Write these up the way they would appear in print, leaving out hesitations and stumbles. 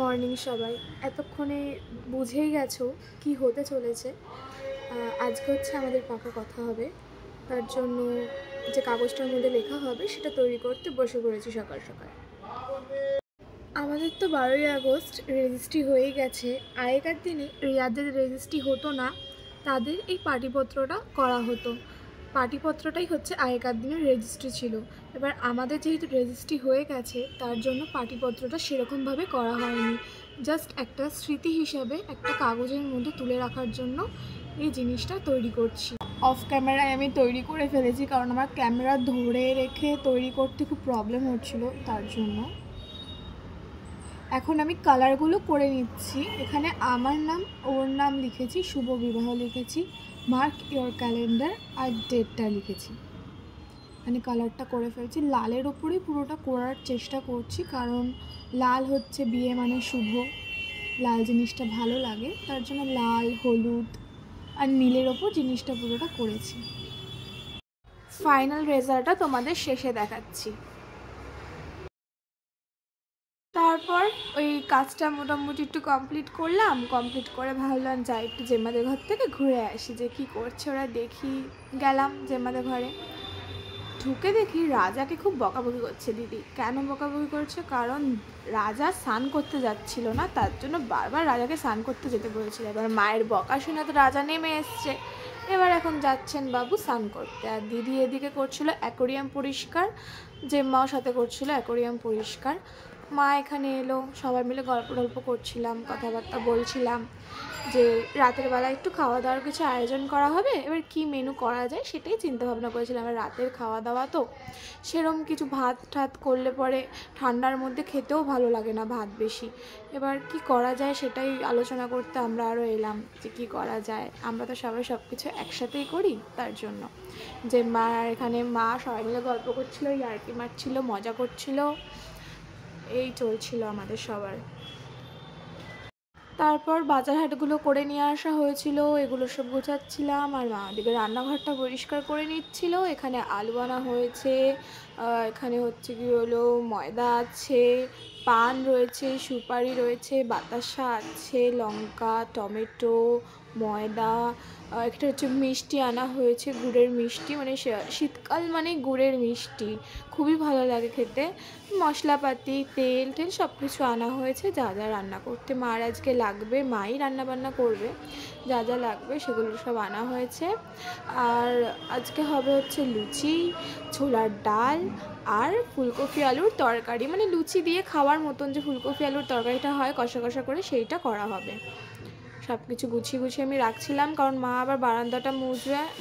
Morning সবাই, এতক্ষণে বুঝেই গেছো কি হতে চলেছে। আজকে হচ্ছে আমাদের পাকা কথা হবে, তার জন্য যে কাগজটার মধ্যে লেখা হবে সেটা তৈরি করতে বসে পড়েছি সকাল সকাল। আমাদের তো 12ই আগস্ট রেজিস্ট্রি হয়েই গেছে। আগেকার দিনে যাদের রেজিস্ট্রি হতো না তাদের এই পাটিপত্রটা করা হতো। পাটিপত্রটাই হচ্ছে আগেকার দিনের রেজিস্ট্রি ছিল। এবার আমাদের যেহেতু রেজিস্ট্রি হয়ে গেছে তার জন্য পাটিপত্রটা সেরকমভাবে করা হয়নি, জাস্ট একটা স্মৃতি হিসাবে একটা কাগজের মধ্যে তুলে রাখার জন্য এই জিনিসটা তৈরি করছি। অফ ক্যামেরায় আমি তৈরি করে ফেলেছি, কারণ আমার ক্যামেরা ধরে রেখে তৈরি করতে খুব প্রবলেম হচ্ছিল, তার জন্য। এখন আমি কালারগুলো করে নিচ্ছি। এখানে আমার নাম, ওর নাম লিখেছি, শুভ বিবাহ লিখেছি, মার্ক ইয়োর ক্যালেন্ডার আর ডেটটা লিখেছি। এখানে কালারটা করে ফেলছি, লালের ওপরেই পুরোটা করার চেষ্টা করছি, কারণ লাল হচ্ছে বিয়ে মানে শুভ, লাল জিনিসটা ভালো লাগে, তার জন্য লাল, হলুদ আর নীলের ওপর জিনিসটা পুরোটা করেছি। ফাইনাল রেজাল্টটা তোমাদের শেষে দেখাচ্ছি। তারপর ওই কাজটা মোটামুটি একটু কমপ্লিট করলাম, কমপ্লিট করে ভাবলাম যাই একটু জেম্মাদের ঘর থেকে ঘুরে আসি, যে কি করছে ওরা দেখি। গেলাম জেম্মাদের ঘরে, ঢুকে দেখি রাজাকে খুব বকাবকি করছে দিদি। কেন বকাবকি করছে? কারণ রাজা স্নান করতে যাচ্ছিল না, তার জন্য বারবার রাজাকে স্নান করতে যেতে বলেছিল। এবার মায়ের বকা শুনে তো রাজা নেমে এসছে, এবার এখন যাচ্ছেন বাবু স্নান করতে। আর দিদি এদিকে করছিল অ্যাকোরিয়াম পরিষ্কার, জেম্মাও সাথে করছিল অ্যাকোরিয়াম পরিষ্কার। মা এখানে এলো, সবাই মিলে গল্প করছিলাম, কথাবার্তা বলছিলাম যে রাতের বেলা একটু খাওয়া দাওয়ার কিছু আয়োজন করা হবে, এবার কি মেনু করা যায় সেটাই চিন্তা ভাবনা করেছিলাম। আর রাতের খাওয়া দাওয়া তো সেরম কিছু ভাত ঠাত করলে পরে ঠান্ডার মধ্যে খেতেও ভালো লাগে না ভাত বেশি। এবার কি করা যায় সেটাই আলোচনা করতে আমরা আরও এলাম, যে কী করা যায়। আমরা তো সবাই সব কিছু একসাথেই করি, তার জন্য। যে মা এখানে মা সবাই মিলে গল্প করছিল, ইয়ার্কি মারছিল, মজা করছিল, এই চলছিল আমাদের সবার। তারপর বাজার হাটগুলো করে নিয়ে আসা হয়েছিল, এগুলো সব গোছাচ্ছিলাম। আর মা ওদিকে রান্নাঘরটা পরিষ্কার করে নিচ্ছিল। এখানে আলু আনা হয়েছে, এখানে হচ্ছে কি হলো ময়দা আছে, পান রয়েছে, সুপারি রয়েছে, বাতাসা আছে, লঙ্কা, টমেটো, ময়দা, একটা হচ্ছে মিষ্টি আনা হয়েছে, গুড়ের মিষ্টি, মানে শীতকাল মানে গুড়ের মিষ্টি, খুবই ভালো লাগে খেতে। মশলাপাতি, তেল টেল সব কিছু আনা হয়েছে, যা যা রান্না করতে মার আজকে লাগবে, মাই রান্না বান্না করবে, যা যা লাগবে সেগুলো সব আনা হয়েছে। আর আজকে হবে হচ্ছে লুচি, ছোলার ডাল আর ফুলকপি আলুর তরকারি, মানে লুচি দিয়ে খাওয়ার মতন যে ফুলকপি আলুর তরকারিটা হয় কষা কষা করে, সেইটা করা হবে। সব কিছু গুছিয়ে আমি রাখছিলাম, কারণ মা আবার বারান্দাটা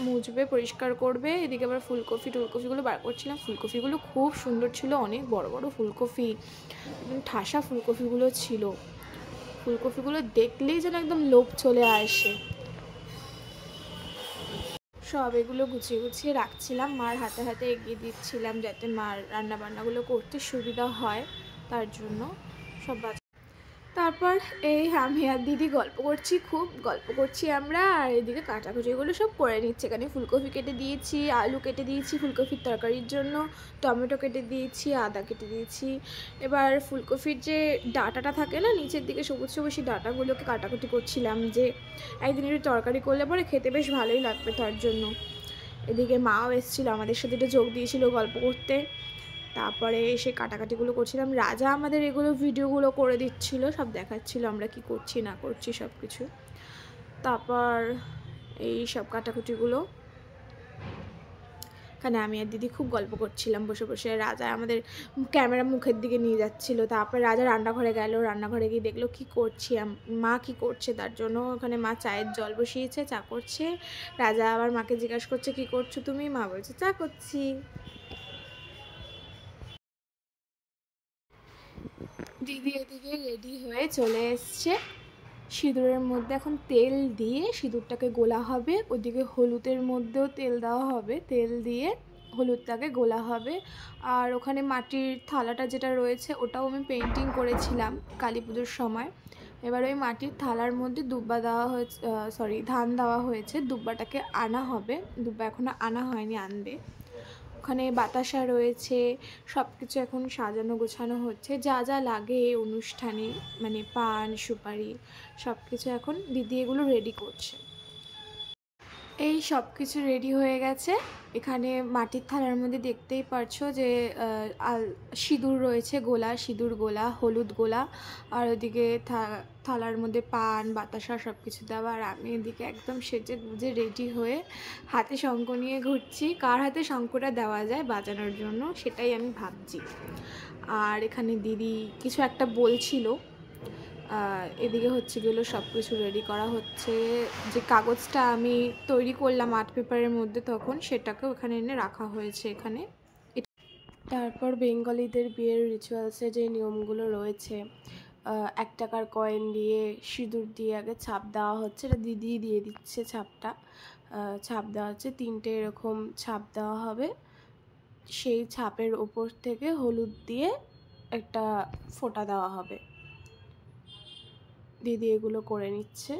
মুছবে, পরিষ্কার করবে। এদিকে আবার টুলকপিগুলো বার করছিলাম। ফুলকপিগুলো খুব সুন্দর ছিল, অনেক বড় বড় ফুলকপি, ঠাসা ফুলকপিগুলো ছিল। ফুলকপিগুলো দেখলেই যেন একদম লোভ চলে আসে। সব এগুলো গুছিয়ে রাখছিলাম, মার হাতে হাতে এগিয়ে দিচ্ছিলাম, যাতে মার রান্নাবান্নাগুলো করতে সুবিধা হয়, তার জন্য সব। তারপর এই আমি আর দিদি খুব গল্প করছি আমরা, আর এদিকে কাটাকুটিগুলো সব করে নিচ্ছে। এখানে ফুলকপি কেটে দিয়েছি, আলু কেটে দিয়েছি ফুলকপির তরকারির জন্য, টমেটো কেটে দিয়েছি, আদা কেটে দিয়েছি। এবার ফুলকপির যে ডাঁটাটা থাকে না নিচের দিকে সবুজ সবুজ, সেই ডাঁটাগুলোকে কাটাকুটি করছিলাম, যে একদিন একটু তরকারি করলে পরে খেতে বেশ ভালোই লাগবে, তার জন্য। এদিকে মাও এসেছিলো, আমাদের সাথে একটু যোগ দিয়েছিল গল্প করতে। তারপরে এসে কাটাকাটিগুলো করছিলাম, রাজা আমাদের এগুলো ভিডিওগুলো করে দিচ্ছিল, সব দেখাচ্ছিল আমরা কি করছি না করছি সব কিছু। তারপর এই সব কাটাকুটিগুলো এখানে আমি আর দিদি খুব গল্প করছিলাম বসে বসে। রাজা আমাদের ক্যামেরা মুখের দিকে নিয়ে যাচ্ছিলো। তারপরে রাজা রান্নাঘরে গেল, রান্নাঘরে গিয়ে দেখলো কি করছি, মা কি করছে, তার জন্য ওখানে মা চায়ের জল বসিয়েছে, চা করছে। রাজা আবার মাকে জিজ্ঞাসা করছে কি করছো তুমি, মা বলছে চা করছি। দিদি এদিকে রেডি হয়ে চলে এসছে, সিঁদুরের মধ্যে এখন তেল দিয়ে সিঁদুরটাকে গোলা হবে, ওদিকে হলুদের মধ্যেও তেল দেওয়া হবে, তেল দিয়ে হলুদটাকে গোলা হবে। আর ওখানে মাটির থালাটা যেটা রয়েছে ওটাও আমি পেন্টিং করেছিলাম কালী পুজোর সময়। এবার ওই মাটির থালার মধ্যে দুব্বা দেওয়া হয়েছে, ধান দেওয়া হয়েছে। দুব্বাটাকে আনা হবে, দুব্বা এখনও আনা হয়নি, আনবে। ওখানে বাতাসা রয়েছে, সব কিছু এখন সাজানো গোছানো হচ্ছে, যা যা লাগে এই অনুষ্ঠানে, মানে পান সুপারি সব কিছু এখন দিদি এগুলো রেডি করছে। এই সব কিছু রেডি হয়ে গেছে। এখানে মাটির থালার মধ্যে দেখতেই পারছো যে সিঁদুর রয়েছে, গোলা, সিঁদুর গোলা, হলুদ গোলা, আর ওদিকে থালার মধ্যে পান বাতাসা সব কিছু দেওয়া। আর আমি এদিকে একদম সেজে গুজে রেডি হয়ে হাতে শঙ্খ নিয়ে ঘুরছি। কার হাতে শঙ্খটা দেওয়া যায় বাজানোর জন্য সেটাই আমি ভাবছি। আর এখানে দিদি কিছু একটা বলছিল। এদিকে হচ্ছে গেলো সব কিছু রেডি করা হচ্ছে। যে কাগজটা আমি তৈরি করলাম আর্ট পেপারের মধ্যে তখন, সেটাকে ওখানে এনে রাখা হয়েছে এখানে। তারপর বেঙ্গলিদের বিয়ের রিচুয়ালসে যে নিয়মগুলো রয়েছে, 1 টাকার কয়েন দিয়ে সিঁদুর দিয়ে আগে ছাপ দেওয়া হচ্ছে। এটা দিদি দিয়ে দিচ্ছে ছাপটা। ছাপ দেওয়া হচ্ছে 3টে এরকম ছাপ দেওয়া হবে। সেই ছাপের ওপর থেকে হলুদ দিয়ে একটা ফোঁটা দেওয়া হবে। দিদি এগুলো করে নিচ্ছে,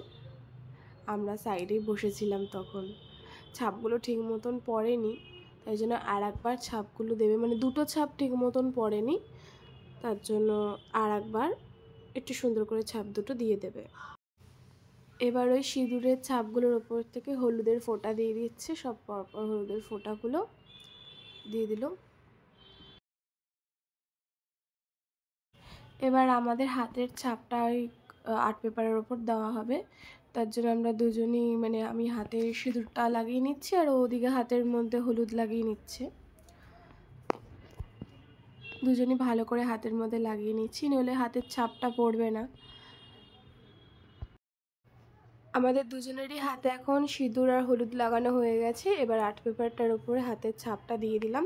আমরা সাইডেই বসেছিলাম তখন। ছাপগুলো ঠিক মতন পড়েনি, তাই জন্য আর একবার ছাপগুলো দেবে, মানে 2টো ছাপ ঠিক মতন পড়েনি, তার জন্য আর একবার একটু সুন্দর করে ছাপ 2টো দিয়ে দেবে। এবার ওই সিঁদুরের ছাপগুলোর ওপর থেকে হলুদের ফোঁটা দিয়ে দিচ্ছে, সব পরপর হলুদের ফোঁটাগুলো দিয়ে দিল। এবার আমাদের হাতের ছাপটা ওই আর্ট পেপারের ওপর দেওয়া হবে, তার জন্য আমরা দুজনেই, মানে আমি হাতে সিঁদুরটা লাগিয়ে নিচ্ছি আর ওদিকে হাতের মধ্যে হলুদ লাগিয়ে নিচ্ছে। দুজনেই ভালো করে হাতের মধ্যে লাগিয়ে নিচ্ছি, নইলে হাতের ছাপটা পড়বে না। আমাদের দুজনেরই হাতে এখন সিঁদুর আর হলুদ লাগানো হয়ে গেছে। এবার আর্ট পেপারটার ওপরে হাতের ছাপটা দিয়ে দিলাম।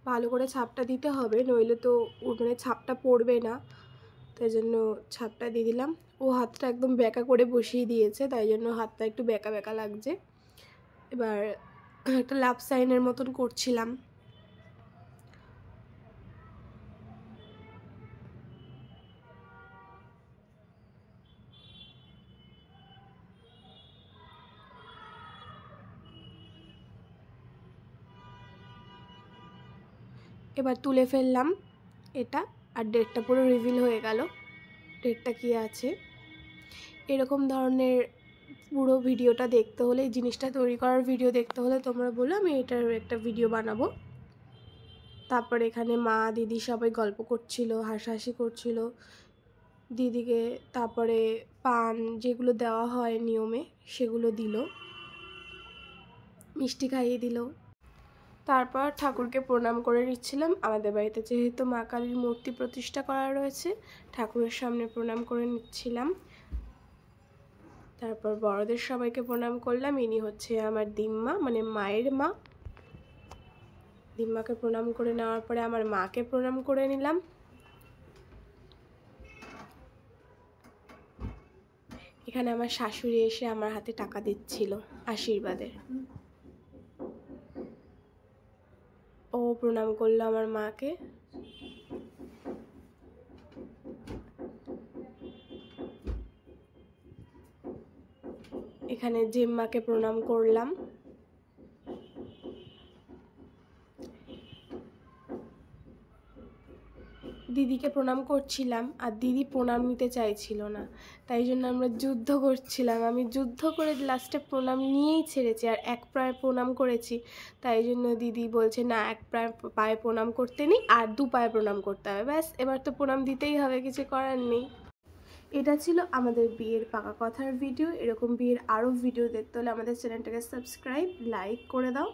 ভালো করে ছাপটা দিতে হবে, নইলে তো মানে ছাপটা পড়বে না, তাই জন্য ছাপটা দিয়ে দিলাম। ও হাতটা একদম বেঁকা করে বসিয়ে দিয়েছে, তাই জন্য হাতটা একটু বেঁকা বেঁকা লাগছে। এবার একটা লাভ সাইনের মতন করছিলাম। এবার তুলে ফেললাম এটা, আর ডেটটা পুরো রিভিল হয়ে গেল। ডেটটা কী আছে, এরকম ধরনের পুরো ভিডিওটা দেখতে হলে, এই জিনিসটা তৈরি করার ভিডিও দেখতে হলে তোমরা বলো, আমি এটার একটা ভিডিও বানাবো। তারপরে এখানে মা দিদি সবাই গল্প করছিল, হাসাহাসি করছিল। দিদিকে তারপরে পান যেগুলো দেওয়া হয় নিয়মে সেগুলো দিল, মিষ্টি খাইয়ে দিল। তারপর ঠাকুরকে প্রণাম করে নিচ্ছিলাম। আমাদের বাড়িতে যেহেতু মা কালীর মূর্তি প্রতিষ্ঠা করা রয়েছে, ঠাকুরের সামনে প্রণাম করে নিচ্ছিলাম। তারপর বড়দের সবাইকে প্রণাম করলাম। ইনি হচ্ছে আমার দিম্মা, মানে মায়ের মা। দিম্মাকে প্রণাম করে নেওয়ার পরে আমার মাকে প্রণাম করে নিলাম। এখানে আমার শাশুড়ি এসে আমার হাতে টাকা দিচ্ছিল আশীর্বাদের। ও প্রণাম করলো আমার মাকে। এখানে জেম্মাকে প্রণাম করলাম। দিদিকে প্রণাম করছিলাম, আর দিদি প্রণাম নিতে চাইছিল না, তাই জন্য আমরা যুদ্ধ করছিলাম। আমি যুদ্ধ করে লাস্টে প্রণাম নিয়েই ছেড়েছি, আর 1 পায়ে প্রণাম করেছি। তাই জন্য দিদি বলছে না, 1 পায়ে প্রণাম করতে নেই, আর 2 পায়ে প্রণাম করতে হবে। ব্যাস, এবার তো প্রণাম দিতেই হবে, কিছু করার নেই। এটা ছিল আমাদের বিয়ের পাকা কথার ভিডিও। এরকম বিয়ের আরও ভিডিও দেখতে হলে আমাদের চ্যানেলটাকে সাবস্ক্রাইব, লাইক করে দাও।